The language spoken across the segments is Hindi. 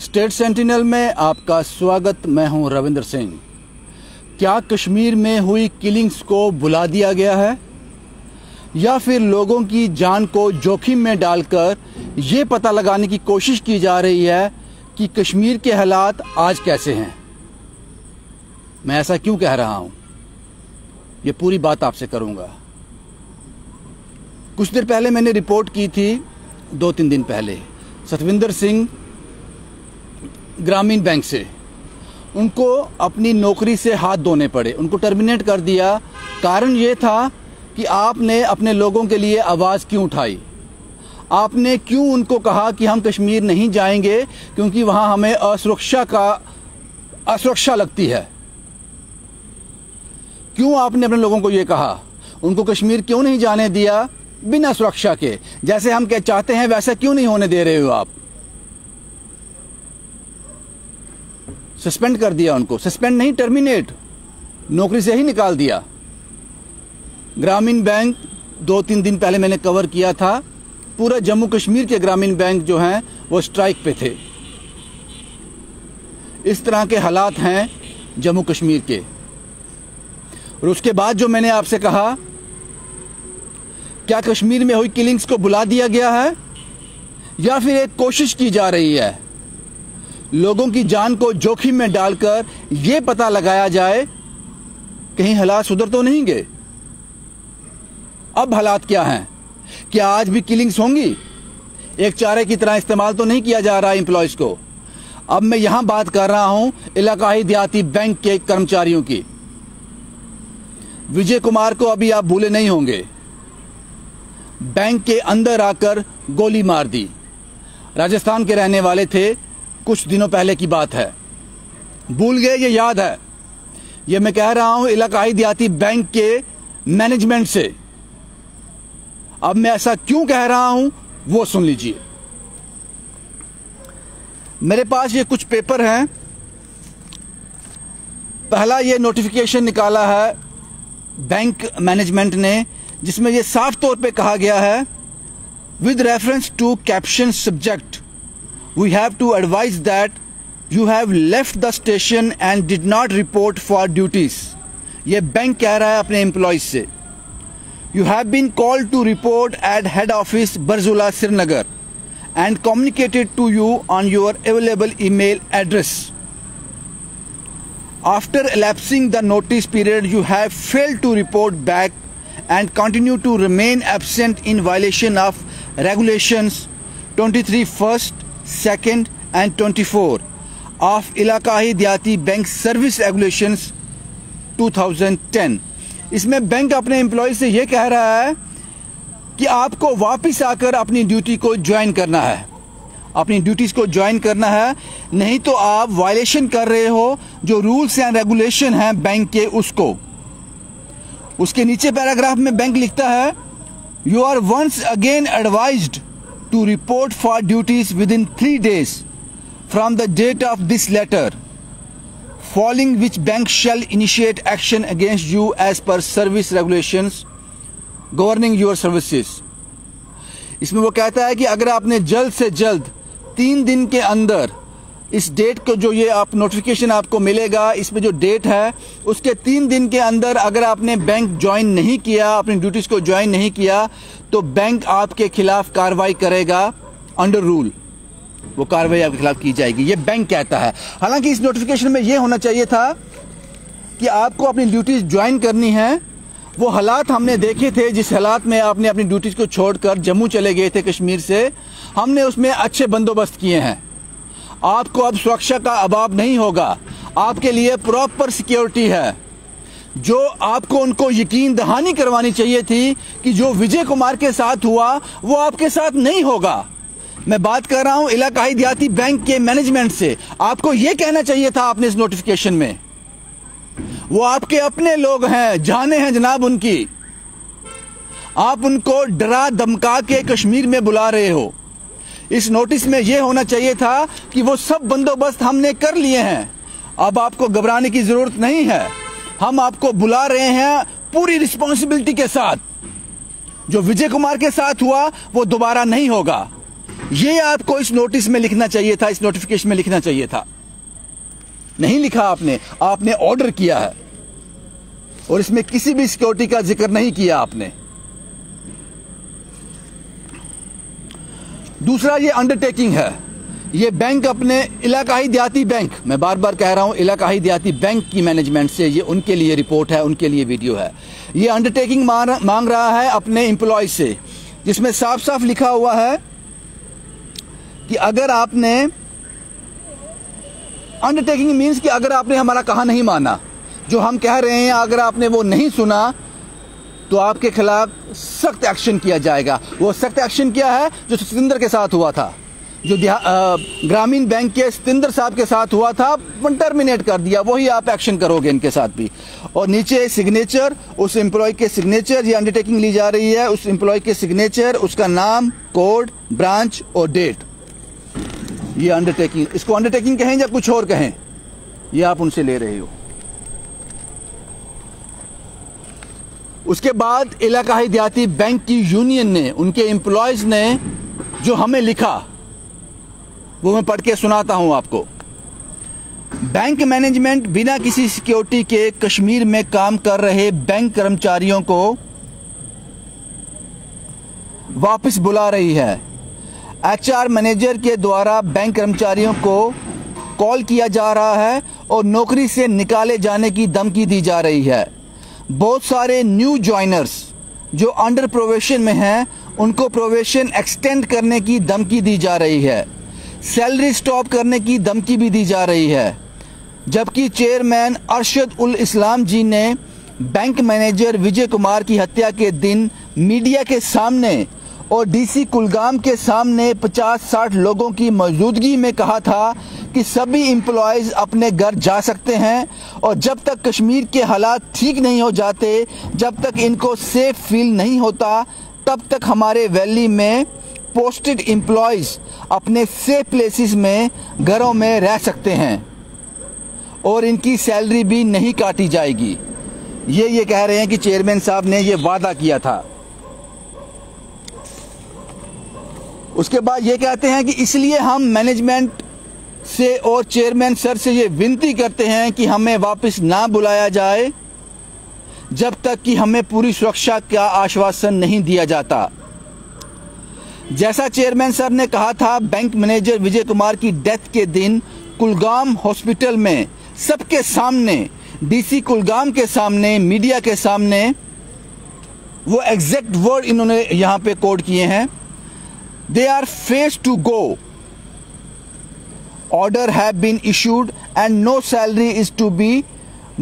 स्टेट सेंटिनल में आपका स्वागत। मैं हूं रविंद्र सिंह। क्या कश्मीर में हुई किलिंग्स को बुला दिया गया है या फिर लोगों की जान को जोखिम में डालकर ये पता लगाने की कोशिश की जा रही है कि कश्मीर के हालात आज कैसे हैं? मैं ऐसा क्यों कह रहा हूं, ये पूरी बात आपसे करूंगा। कुछ देर पहले मैंने रिपोर्ट की थी, 2-3 दिन पहले, सतविंदर सिंह ग्रामीण बैंक से। उनको अपनी नौकरी से हाथ धोने पड़े, उनको टर्मिनेट कर दिया। कारण ये था कि आपने अपने लोगों के लिए आवाज़ क्यों उठाई, आपने क्यों उनको कहा कि हम कश्मीर नहीं जाएंगे क्योंकि वहाँ हमें असुरक्षा लगती है। क्यों आपने अपने लोगों को ये कहा? उनको कश्मीर क्यों नहीं जाने दिया बिना सुरक्षा के? जैसे हम क्या चाहते हैं वैसा क्यों नहीं होने दे रहे हो आप? सस्पेंड कर दिया उनको, सस्पेंड नहीं टर्मिनेट, नौकरी से ही निकाल दिया। ग्रामीण बैंक 2-3 दिन पहले मैंने कवर किया था। पूरा जम्मू कश्मीर के ग्रामीण बैंक जो हैं वो स्ट्राइक पे थे। इस तरह के हालात हैं जम्मू कश्मीर के। और उसके बाद जो मैंने आपसे कहा, क्या कश्मीर में हुई किलिंग्स को बुला दिया गया है या फिर एक कोशिश की जा रही है लोगों की जान को जोखिम में डालकर यह पता लगाया जाए कहीं हालात सुधर तो नहीं गए? अब हालात क्या हैं? क्या आज भी किलिंग्स होंगी? एक चारे की तरह इस्तेमाल तो नहीं किया जा रहा एम्प्लॉयज को। अब मैं यहां बात कर रहा हूं इलाकाई देहाती बैंक के कर्मचारियों की। विजय कुमार को अभी आप भूले नहीं होंगे, बैंक के अंदर आकर गोली मार दी। राजस्थान के रहने वाले थे, कुछ दिनों पहले की बात है। भूल गए? ये याद है। ये मैं कह रहा हूं इलाकाई देहाती बैंक के मैनेजमेंट से। अब मैं ऐसा क्यों कह रहा हूं वो सुन लीजिए। मेरे पास ये कुछ पेपर हैं। पहला ये नोटिफिकेशन निकाला है बैंक मैनेजमेंट ने, जिसमें ये साफ तौर पे कहा गया है, with reference to caption subject we have to advise that you have left the station and did not report for duties. ये बैंक कह रहा है अपने एम्प्लॉयज से। You have been called to report at head office Barzula Srinagar and communicated to you on your available email address. After elapsing the notice period, you have failed to report back and continue to remain absent in violation of regulations 23 first, 2nd and 24 of इलाकाई देहाती बैंक सर्विस रेगुलेशंस 2010। इसमें बैंक अपने एम्प्लॉय से यह कह रहा है कि आपको वापस आकर अपनी ड्यूटी को ज्वाइन करना है, अपनी ड्यूटीज को ज्वाइन करना है, नहीं तो आप वायलेशन कर रहे हो जो रूल्स एंड रेगुलेशन हैं बैंक के उसको। उसके नीचे पैराग्राफ में बैंक लिखता है, you are once again advised to report for duties within 3 days from the date of this letter, following which bank shall initiate action against you as per service regulations governing your services। इसमें वो कहता है कि अगर आपने जल्द से जल्द 3 दिन के अंदर इस डेट को, जो ये आप नोटिफिकेशन आपको मिलेगा, इसमें जो डेट है उसके 3 दिन के अंदर अगर आपने बैंक ज्वाइन नहीं किया, अपनी ड्यूटीज को ज्वाइन नहीं किया, तो बैंक आपके खिलाफ कार्रवाई करेगा अंडर रूल। वो कार्रवाई आपके खिलाफ की जाएगी, ये बैंक कहता है। हालांकि इस नोटिफिकेशन में ये होना चाहिए था कि आपको अपनी ड्यूटीज ज्वाइन करनी है। वो हालात हमने देखे थे, जिस हालात में आपने अपनी ड्यूटीज को छोड़कर जम्मू चले गए थे कश्मीर से, हमने उसमें अच्छे बंदोबस्त किए हैं। आपको अब सुरक्षा का अभाव नहीं होगा, आपके लिए प्रॉपर सिक्योरिटी है। जो आपको उनको यकीन दहानी करवानी चाहिए थी कि जो विजय कुमार के साथ हुआ वो आपके साथ नहीं होगा। मैं बात कर रहा हूं इलाकाई देहाती बैंक के मैनेजमेंट से। आपको यह कहना चाहिए था आपने इस नोटिफिकेशन में। वो आपके अपने लोग हैं, जाने हैं जनाब उनकी। आप उनको डरा धमका के कश्मीर में बुला रहे हो। इस नोटिस में यह होना चाहिए था कि वो सब बंदोबस्त हमने कर लिए हैं, अब आपको घबराने की जरूरत नहीं है। हम आपको बुला रहे हैं पूरी रिस्पॉन्सिबिलिटी के साथ। जो विजय कुमार के साथ हुआ वो दोबारा नहीं होगा। ये आपको इस नोटिस में लिखना चाहिए था, इस नोटिफिकेशन में लिखना चाहिए था। नहीं लिखा आपने, आपने ऑर्डर किया है और इसमें किसी भी सिक्योरिटी का जिक्र नहीं किया आपने। दूसरा ये अंडरटेकिंग है, ये बैंक अपने इलाकाई देहाती बैंक, मैं बार बार कह रहा हूं इलाकाई देहाती बैंक की मैनेजमेंट से, ये उनके लिए रिपोर्ट है, उनके लिए वीडियो है। ये अंडरटेकिंग मांग रहा है अपने एम्प्लॉय से, जिसमें साफ साफ लिखा हुआ है कि अगर आपने, अंडरटेकिंग मीन्स कि अगर आपने हमारा कहा नहीं माना, जो हम कह रहे हैं अगर आपने वो नहीं सुना तो आपके खिलाफ सख्त एक्शन किया जाएगा। वो सख्त एक्शन क्या है जो सतिंदर के साथ हुआ था, जो ग्रामीण बैंक के सतिंदर साहब के साथ हुआ था, टर्मिनेट कर दिया, वही आप एक्शन करोगे इनके साथ भी। और नीचे सिग्नेचर, उस एम्प्लॉय के सिग्नेचर, ये अंडरटेकिंग ली जा रही है, उस एम्प्लॉय के सिग्नेचर, उसका नाम, कोड, ब्रांच और डेट, ये अंडरटेकिंग, इसको अंडरटेकिंग कहें या कुछ और कहें, ये आप उनसे ले रहे हो। उसके बाद इलाकाई देहाती बैंक की यूनियन ने, उनके एम्प्लॉयज ने जो हमें लिखा वो मैं पढ़ के सुनाता हूं आपको। बैंक मैनेजमेंट बिना किसी सिक्योरिटी के कश्मीर में काम कर रहे बैंक कर्मचारियों को वापस बुला रही है। एचआर मैनेजर के द्वारा बैंक कर्मचारियों को कॉल किया जा रहा है और नौकरी से निकाले जाने की धमकी दी जा रही है। बहुत सारे न्यू ज्वाइनर्स जो अंडर प्रोवेशन में हैं, उनको प्रोवेशन एक्सटेंड करने की धमकी दी जा रही है। सैलरी स्टॉप करने की धमकी भी दी जा रही है। जबकि चेयरमैन अरशद उल इस्लाम जी ने बैंक मैनेजर विजय कुमार की हत्या के दिन मीडिया के सामने और डीसी कुलगाम के सामने 50-60 लोगों की मौजूदगी में कहा था कि सभी एम्प्लॉयज अपने घर जा सकते हैं और जब तक कश्मीर के हालात ठीक नहीं हो जाते, जब तक इनको सेफ फील नहीं होता, तब तक हमारे वैली में पोस्टेड एम्प्लॉयज अपने सेफ प्लेसेस में घरों में रह सकते हैं और इनकी सैलरी भी नहीं काटी जाएगी। ये कह रहे हैं कि चेयरमैन साहब ने ये वादा किया था। उसके बाद ये कहते हैं कि इसलिए हम मैनेजमेंट से और चेयरमैन सर से ये विनती करते हैं कि हमें वापस ना बुलाया जाए जब तक कि हमें पूरी सुरक्षा का आश्वासन नहीं दिया जाता। जैसा चेयरमैन सर ने कहा था, बैंक मैनेजर विजय कुमार की डेथ के दिन कुलगाम हॉस्पिटल में सबके सामने, डीसी कुलगाम के सामने, मीडिया के सामने, वो एग्जैक्ट वर्ड इन्होंने यहां पे कोड किए हैं, they are faced to go, order have been issued and no salary is to be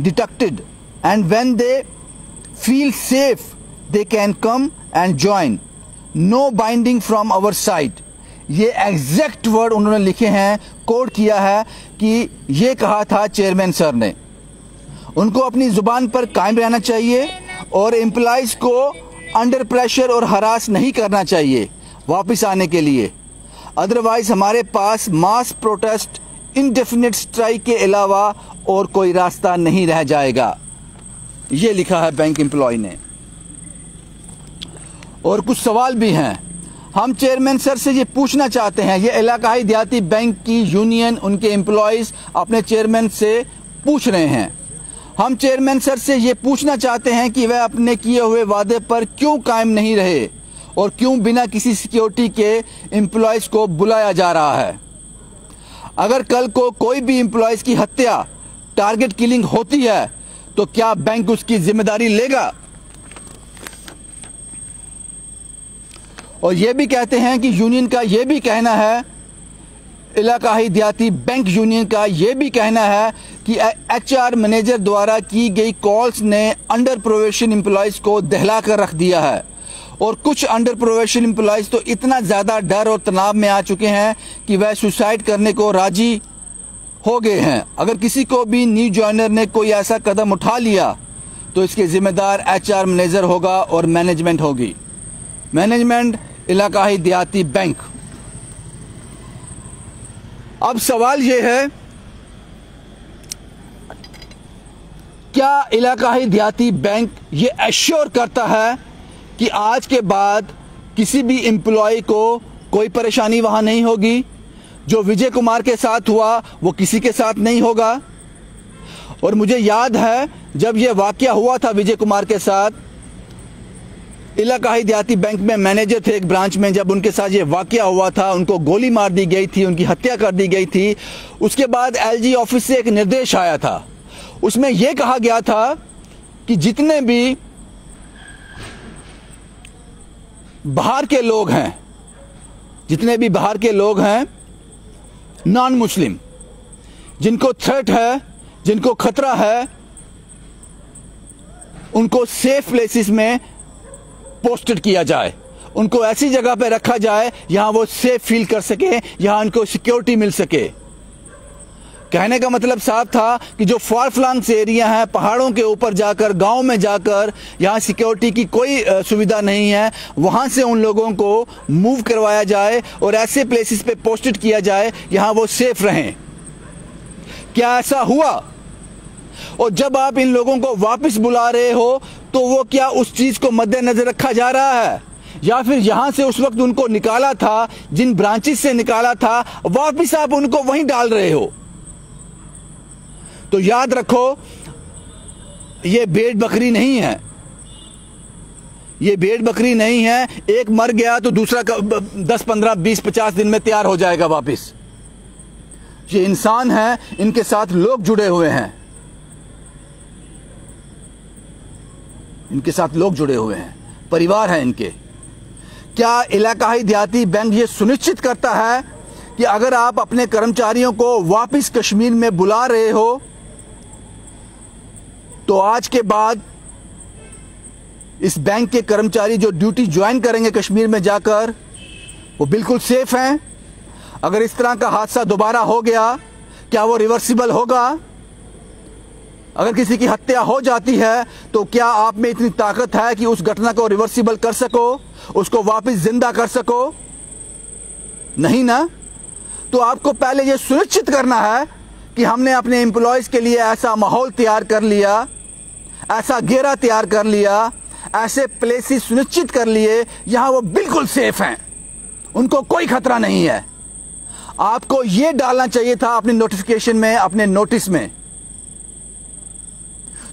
deducted, and when they feel safe they can come and join, no binding from our side। ये एग्जैक्ट वर्ड उन्होंने लिखे हैं, कोड किया है कि ये कहा था चेयरमैन सर ने। उनको अपनी जुबान पर कायम रहना चाहिए और एम्प्लॉइज को अंडर प्रेशर और हरास नहीं करना चाहिए वापस आने के लिए, अदरवाइज हमारे पास मास प्रोटेस्ट, इंडेफिनिट स्ट्राइक के अलावा और कोई रास्ता नहीं रह जाएगा। ये लिखा है बैंक एम्प्लॉय ने। और कुछ सवाल भी हैं, हम चेयरमैन सर से ये पूछना चाहते हैं, ये इलाकाई देहाती बैंक की यूनियन, उनके एम्प्लॉयज अपने चेयरमैन से पूछ रहे हैं। हम चेयरमैन सर से ये पूछना चाहते हैं कि वह अपने किए हुए वादे पर क्यों कायम नहीं रहे और क्यों बिना किसी सिक्योरिटी के एम्प्लॉयज को बुलाया जा रहा है। अगर कल को कोई भी एम्प्लॉयज की हत्या, टारगेट किलिंग होती है तो क्या बैंक उसकी जिम्मेदारी लेगा? और यह भी कहते हैं कि यूनियन का यह भी कहना है, इलाकाई देहाती बैंक यूनियन का यह भी कहना है कि एचआर मैनेजर द्वारा की गई कॉल्स ने अंडर प्रोवेशन एम्प्लॉयज को दहला कर रख दिया है और कुछ अंडर प्रोवेशन एम्प्लॉयज तो इतना ज़्यादा डर और तनाव में आ चुके हैं कि वह सुसाइड करने को राजी हो गए हैं। अगर किसी को भी न्यू ज्वाइनर ने कोई ऐसा कदम उठा लिया तो इसके जिम्मेदार एचआर मैनेजर होगा और मैनेजमेंट होगी। मैनेजमेंट इलाकाई देहाती बैंक। अब सवाल यह है, क्या इलाकाई देहाती बैंक ये एश्योर करता है कि आज के बाद किसी भी एम्प्लॉय को कोई परेशानी वहां नहीं होगी। जो विजय कुमार के साथ हुआ वो किसी के साथ नहीं होगा। और मुझे याद है जब ये वाकया हुआ था विजय कुमार के साथ, इलाकाई देहाती बैंक में मैनेजर थे एक ब्रांच में, जब उनके साथ ये वाकया हुआ था, उनको गोली मार दी गई थी, उनकी हत्या कर दी गई थी। उसके बाद एलजी ऑफिस से एक निर्देश आया था, उसमें यह कहा गया था कि जितने भी बाहर के लोग हैं, जितने भी बाहर के लोग हैं नॉन मुस्लिम, जिनको थ्रेट है, जिनको खतरा है, उनको सेफ प्लेसेस में पोस्टेड किया जाए, उनको ऐसी जगह पे रखा जाए यहां वो सेफ फील कर सके, यहां उनको सिक्योरिटी मिल सके। कहने का मतलब साफ था कि जो फार फ्लंग एरिया है, पहाड़ों के ऊपर जाकर, गांव में जाकर, यहां सिक्योरिटी की कोई सुविधा नहीं है, वहां से उन लोगों को मूव करवाया जाए और ऐसे प्लेसेस पे पोस्टेड किया जाए यहां वो सेफ रहें। क्या ऐसा हुआ? और जब आप इन लोगों को वापस बुला रहे हो तो वो क्या उस चीज को मद्देनजर रखा जा रहा है, या फिर यहां से उस वक्त उनको निकाला था, जिन ब्रांचेस से निकाला था, वापस आप उनको वहीं डाल रहे हो? तो याद रखो, ये भेड़ बकरी नहीं है, ये भेड़ बकरी नहीं है। एक मर गया तो दूसरा 10, 15, 20, 50 दिन में तैयार हो जाएगा वापस। ये इंसान है, इनके साथ लोग जुड़े हुए हैं, इनके साथ लोग जुड़े हुए हैं, परिवार है इनके। क्या इलाकाई देहाती बैंक ये सुनिश्चित करता है कि अगर आप अपने कर्मचारियों को वापस कश्मीर में बुला रहे हो तो आज के बाद इस बैंक के कर्मचारी जो ड्यूटी ज्वाइन करेंगे कश्मीर में जाकर, वो बिल्कुल सेफ हैं? अगर इस तरह का हादसा दोबारा हो गया, क्या वो रिवर्सिबल होगा? अगर किसी की हत्या हो जाती है तो क्या आप में इतनी ताकत है कि उस घटना को रिवर्सिबल कर सको, उसको वापस जिंदा कर सको? नहीं ना। तो आपको पहले यह सुनिश्चित करना है कि हमने अपने एम्प्लॉयज के लिए ऐसा माहौल तैयार कर लिया, ऐसा घेरा तैयार कर लिया, ऐसे प्लेसेस सुनिश्चित कर लिए यहां वो बिल्कुल सेफ हैं, उनको कोई खतरा नहीं है। आपको यह डालना चाहिए था अपनी नोटिफिकेशन में, अपने नोटिस में,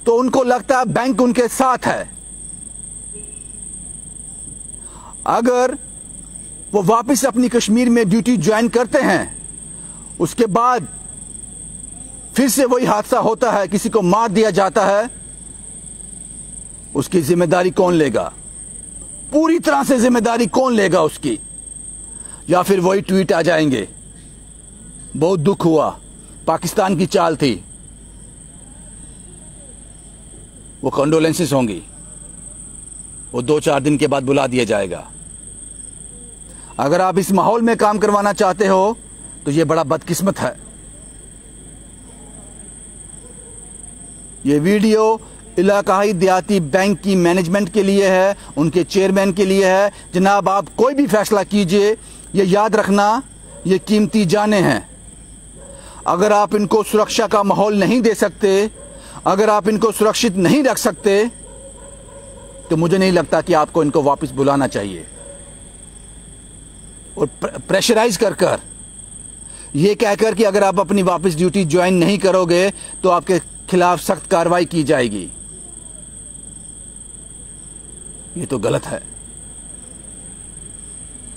तो उनको लगता है बैंक उनके साथ है। अगर वो वापस अपनी कश्मीर में ड्यूटी ज्वाइन करते हैं, उसके बाद फिर से वही हादसा होता है, किसी को मार दिया जाता है, उसकी जिम्मेदारी कौन लेगा? पूरी तरह से जिम्मेदारी कौन लेगा उसकी? या फिर वही ट्वीट आ जाएंगे, बहुत दुख हुआ, पाकिस्तान की चाल थी, वो कंडोलेंसेस होंगी, वो 2-4 दिन के बाद बुला दिया जाएगा। अगर आप इस माहौल में काम करवाना चाहते हो तो ये बड़ा बदकिस्मत है। ये वीडियो इलाकाई देहाती बैंक की मैनेजमेंट के लिए है, उनके चेयरमैन के लिए है। जनाब, आप कोई भी फैसला कीजिए, ये याद रखना, ये कीमती जानें हैं। अगर आप इनको सुरक्षा का माहौल नहीं दे सकते, अगर आप इनको सुरक्षित नहीं रख सकते, तो मुझे नहीं लगता कि आपको इनको वापस बुलाना चाहिए। और प्रेशराइज कर ये कहकर कि अगर आप अपनी वापस ड्यूटी ज्वाइन नहीं करोगे तो आपके खिलाफ सख्त कार्रवाई की जाएगी, ये तो गलत है,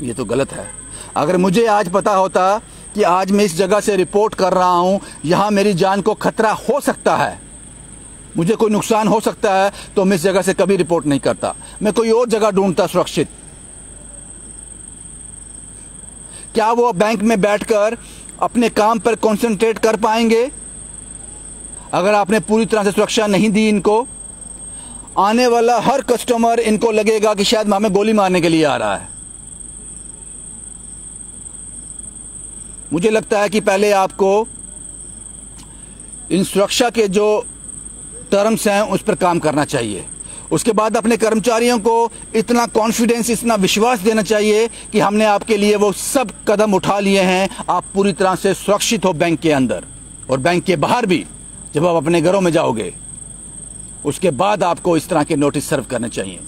ये तो गलत है। अगर मुझे आज पता होता कि आज मैं इस जगह से रिपोर्ट कर रहा हूं, यहां मेरी जान को खतरा हो सकता है, मुझे कोई नुकसान हो सकता है, तो मैं इस जगह से कभी रिपोर्ट नहीं करता, मैं कोई और जगह ढूंढता सुरक्षित। क्या वो बैंक में बैठकर अपने काम पर कंसंट्रेट कर पाएंगे अगर आपने पूरी तरह से सुरक्षा नहीं दी इनको? आने वाला हर कस्टमर इनको लगेगा कि शायद हमें गोली मारने के लिए आ रहा है। मुझे लगता है कि पहले आपको इन सुरक्षा के जो टर्म्स हैं उस पर काम करना चाहिए, उसके बाद अपने कर्मचारियों को इतना कॉन्फिडेंस, इतना विश्वास देना चाहिए कि हमने आपके लिए वो सब कदम उठा लिए हैं, आप पूरी तरह से सुरक्षित हो बैंक के अंदर और बैंक के बाहर भी। जब आप अपने घरों में जाओगे उसके बाद आपको इस तरह के नोटिस सर्व करने चाहिए।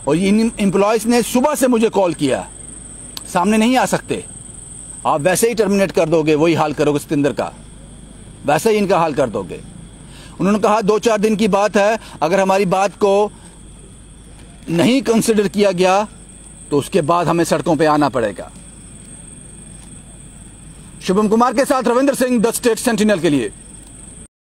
और इन एम्प्लॉयज़ ने सुबह से मुझे कॉल किया, सामने नहीं आ सकते, आप वैसे ही टर्मिनेट कर दोगे, वही हाल करोगे सतिंदर का, वैसे ही इनका हाल कर दोगे। उन्होंने कहा 2-4 दिन की बात है, अगर हमारी बात को नहीं कंसिडर किया गया तो उसके बाद हमें सड़कों पे आना पड़ेगा। शुभम कुमार के साथ Ravindra Singh, the state sentinel के लिए।